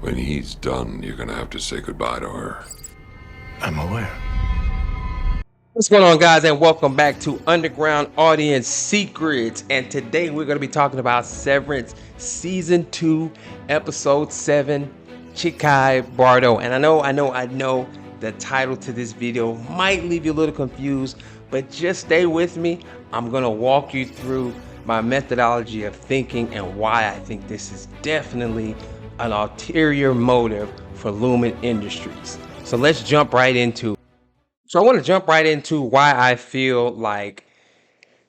When he's done, you're gonna have to say goodbye to her. I'm aware. What's going on, guys, and welcome back to Underground Audience Secrets. And today we're going to be talking about Severance Season 2, Episode 7, Chikhai, Bardo. And I know the title to this video might leave you a little confused, but just stay with me. I'm going to walk you through my methodology of thinking and why I think this is definitely an ulterior motive for Lumon Industries. So let's jump right into it. So I want to jump right into why I feel like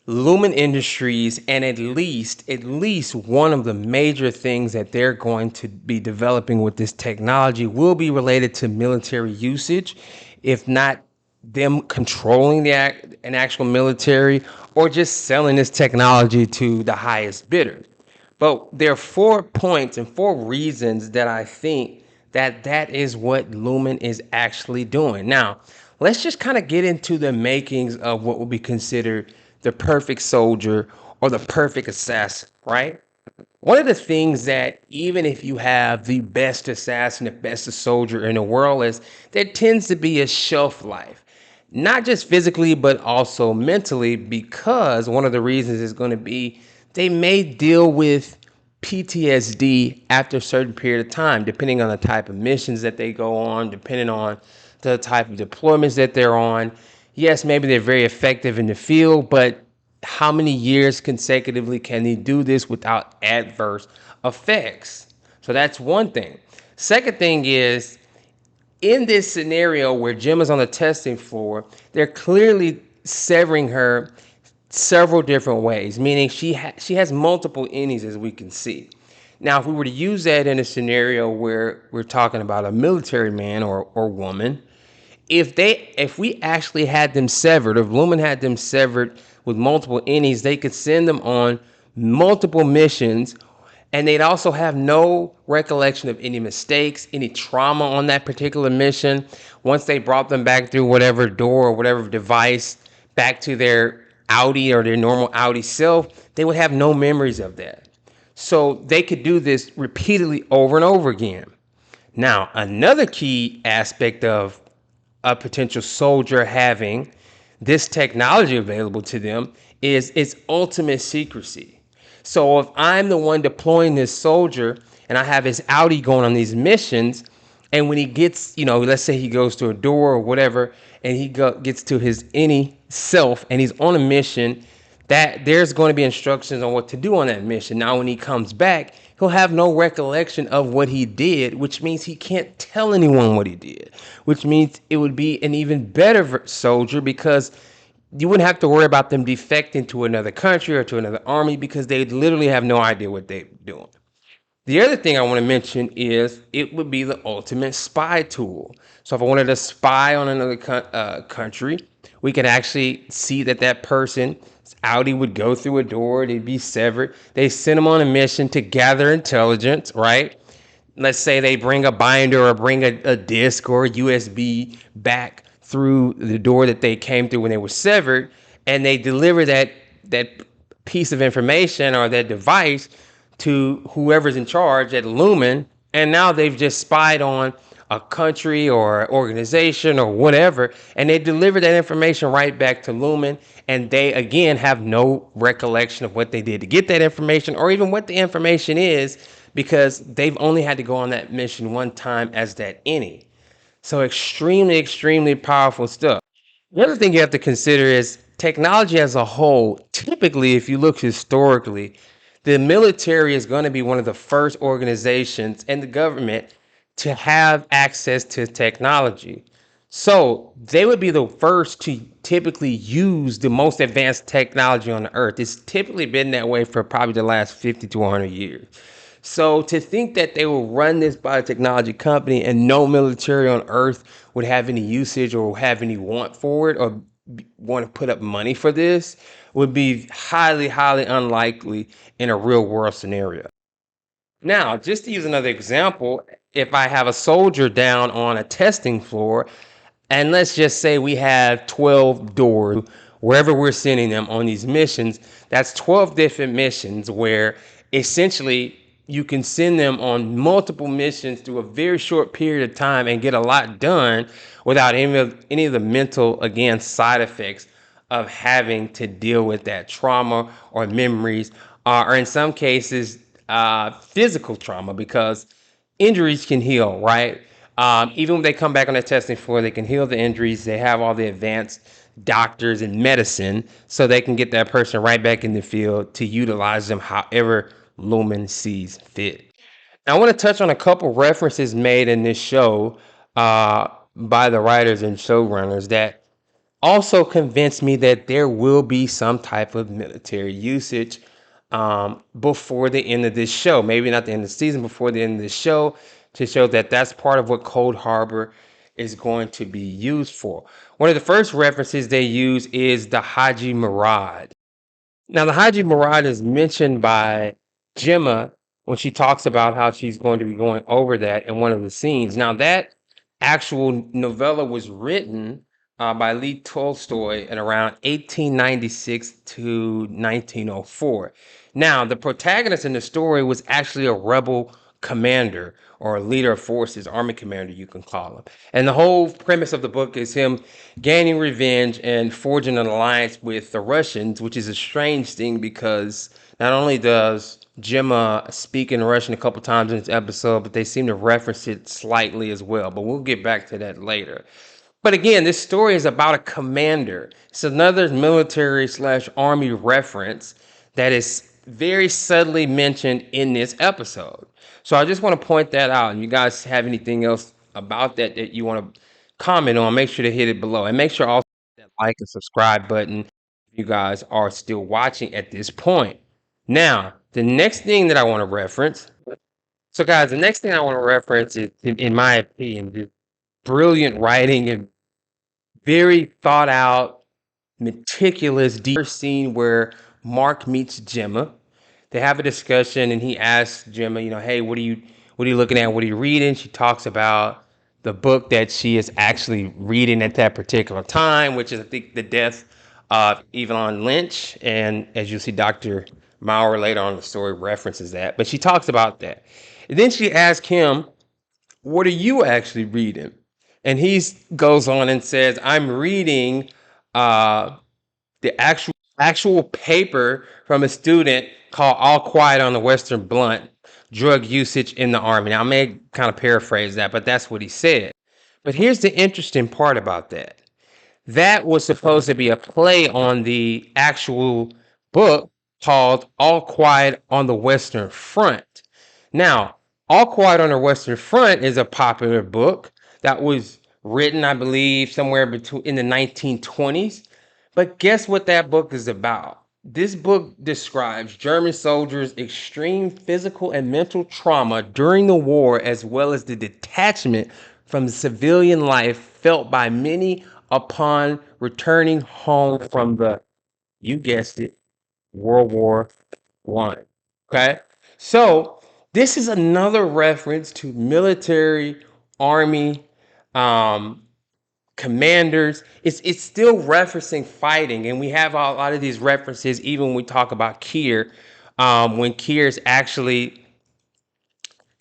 Lumon Industries, and at least one of the major things that they're going to be developing with this technology will be related to military usage, if not them controlling an actual military or just selling this technology to the highest bidder. But there are 4 points and 4 reasons that I think that is what Lumon is actually doing. Now, let's just kind of get into the makings of what will be considered the perfect soldier or the perfect assassin, right? One of the things that even if you have the best assassin, the best soldier in the world, is there tends to be a shelf life, not just physically, but also mentally, because one of the reasons is going to be they may deal with PTSD after a certain period of time, depending on the type of missions that they go on, depending on the type of deployments that they're on. Yes, maybe they're very effective in the field, but how many years consecutively can they do this without adverse effects? So that's one thing. Second thing is, in this scenario where Gemma's on the testing floor, they're clearly severing her several different ways, meaning she has multiple innies, as we can see. Now, if we were to use that in a scenario where we're talking about a military man or woman, if we actually had them severed, if Lumon had them severed with multiple innies, they could send them on multiple missions, and they'd also have no recollection of any mistakes, any trauma on that particular mission. Once they brought them back through whatever door or whatever device back to their Audi or their normal Audi self, they would have no memories of that. So they could do this repeatedly over and over again. Now, another key aspect of a potential soldier having this technology available to them is its ultimate secrecy. So if I'm the one deploying this soldier and I have his Audi going on these missions, and when he gets, let's say he goes to a door or whatever, and he gets to his any self and he's on a mission, that there's going to be instructions on what to do on that mission. Now, when he comes back, he'll have no recollection of what he did, which means he can't tell anyone what he did, which means it would be an even better soldier, because you wouldn't have to worry about them defecting to another country or to another army, because they literally have no idea what they're doing. The other thing I want to mention is it would be the ultimate spy tool. So if I wanted to spy on another country, we could actually see that person's Audi would go through a door, they'd be severed. They send them on a mission to gather intelligence, right? Let's say they bring a binder or bring a disc or a USB back through the door that they came through when they were severed, and they deliver that piece of information or that device to whoever's in charge at Lumon, and now they've just spied on a country or organization or whatever, and they deliver that information right back to Lumon, and they again have no recollection of what they did to get that information or even what the information is, because they've only had to go on that mission one time as that innie. So extremely powerful stuff. The other thing you have to consider is technology as a whole. Typically, if you look historically, the military is going to be one of the first organizations and the government to have access to technology. So they would be the first to typically use the most advanced technology on the earth. It's typically been that way for probably the last 50 to 100 years. So to think that they will run this biotechnology company and no military on earth would have any usage or have any want for it or want to put up money for this would be highly unlikely in a real world scenario. Now, just to use another example, if I have a soldier down on a testing floor, and let's just say we have 12 doors wherever we're sending them on these missions, that's 12 different missions where essentially you can send them on multiple missions through a very short period of time and get a lot done without any of the mental, again, side effects of having to deal with that trauma or memories, or in some cases, physical trauma, because injuries can heal, right? Even when they come back on their testing floor, they can heal the injuries. They have all the advanced doctors in medicine, so they can get that person right back in the field to utilize them however Lumen sees fit. Now, I want to touch on a couple references made in this show by the writers and showrunners that also convinced me that there will be some type of military usage before the end of this show. Maybe not the end of the season, before the end of the show, to show that that's part of what Cold Harbor is going to be used for. One of the first references they use is the Haji Murad. Now, the Haji Murad is mentioned by Gemma when she talks about how she's going to be going over that in one of the scenes. Now, that actual novella was written by Lee Tolstoy in around 1896 to 1904. Now, the protagonist in the story was actually a rebel commander or a leader of forces, army commander, you can call him. And the whole premise of the book is him gaining revenge and forging an alliance with the Russians, which is a strange thing because not only does Gemma speak in Russian a couple times in this episode, but they seem to reference it slightly as well. But we'll get back to that later. But again, this story is about a commander. It's another military slash army reference that is very subtly mentioned in this episode. So I just want to point that out. And you guys have anything else about that that you want to comment on, make sure to hit it below. And make sure also that like and subscribe button if you guys are still watching at this point. Now, the next thing that I want to reference. So guys, the next thing I want to reference is, in my opinion, this brilliant writing and very thought out, meticulous, deep scene where Mark meets Gemma. They have a discussion and he asks Gemma, hey, what are you looking at? What are you reading? She talks about the book that she is actually reading at that particular time, which is, I think, The Death of Evelyn Lynch. And as you'll see, Dr. Maurer later on in the story references that. But she talks about that. And then she asks him, what are you actually reading? And he goes on and says, I'm reading the actual paper from a student called All Quiet on the Western Front, Drug Usage in the Army. Now, I may kind of paraphrase that, but that's what he said. But here's the interesting part about that. That was supposed to be a play on the actual book called All Quiet on the Western Front. Now, All Quiet on the Western Front is a popular book that was written, I believe, somewhere in the 1920s. But guess what that book is about? This book describes German soldiers' extreme physical and mental trauma during the war, as well as the detachment from civilian life felt by many upon returning home from you guessed it, World War I. Okay? So this is another reference to military, army, commanders. It's still referencing fighting, and we have a lot of these references even when we talk about Kier, when Kier's actually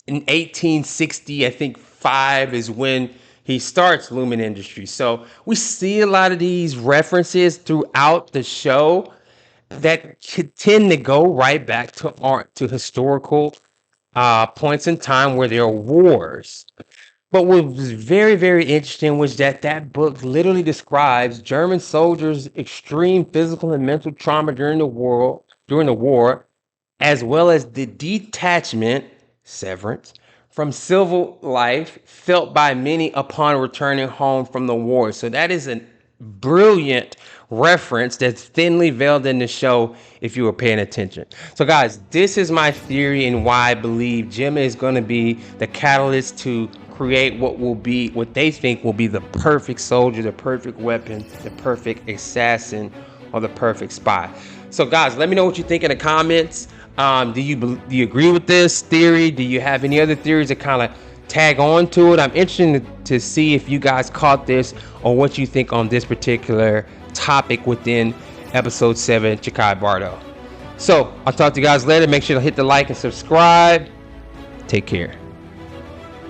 in 1860, I think 5 is when he starts Lumen Industries. So we see a lot of these references throughout the show that tend to go right back to historical points in time where there are wars. But what was very, very interesting was that book literally describes German soldiers' extreme physical and mental trauma during the war, as well as the detachment, severance, from civil life felt by many upon returning home from the war. So that is a brilliant reference that's thinly veiled in the show if you were paying attention. So guys, this is my theory and why I believe Gemma is going to be the catalyst to create what they think will be the perfect soldier, the perfect weapon, the perfect assassin, or the perfect spy. So guys, let me know what you think in the comments. Do you agree with this theory? Do you have any other theories that kind of tag on to it? I'm interested to see if you guys caught this or what you think on this particular topic within episode 7, Chikhai Bardo. So I'll talk to you guys later. Make sure to hit the like and subscribe. Take care.